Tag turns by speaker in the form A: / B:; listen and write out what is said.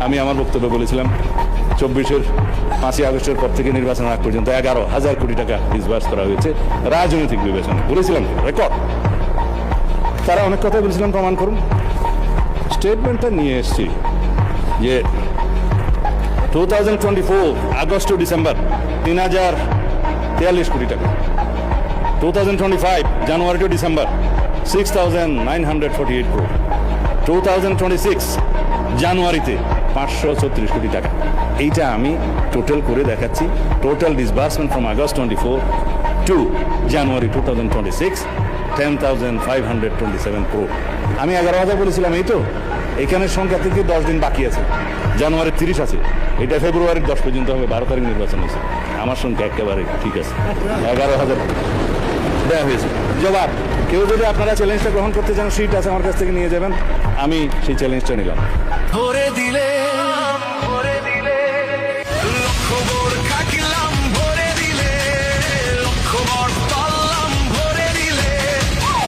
A: আমি আমার বক্তব্যে বলেছিলাম 24-এর 5ই আগস্টের পর থেকে নির্বাচনের আগ পর্যন্ত 11,000 কোটি টাকা ডিসবার্স করা হয়েছে রাজনৈতিক বিবেচনা। বলেছিলাম রেকর্ড। তারা অনেক কথাই বলেছিলাম, প্রমাণ করুন। স্টেটমেন্টটা নিয়ে এসেছি যে 2024 আগস্ট টু ডিসেম্বর 3,043 কোটি টাকা, 2025 জানুয়ারি টু ডিসেম্বর 6,948 crore, 2026 জানুয়ারিতে 536 কোটি টাকা। এইটা আমি টোটাল করে দেখাচ্ছি। Total disbursement from August 24 to January 2026 10,527 crore। আমি 11,000 বলেছিলাম, এই তো এখানের সংখ্যা থেকে 10 দিন বাকি আছে। জানুয়ারির 30 আছে, এটা ফেব্রুয়ারির 10 পর্যন্ত হবে। 12 তারিখ নির্বাচন হয়েছে। আমার সংখ্যা একেবারে ঠিক আছে, 11,000 দেওয়া হয়েছে। জবাব, কেউ যদি আপনারা চ্যালেঞ্জটা গ্রহণ করতে চান, সিট আছে আমার কাছ থেকে নিয়ে যাবেন। আমি সেই চ্যালেঞ্জটা নিলাম।
B: ভরে দিলে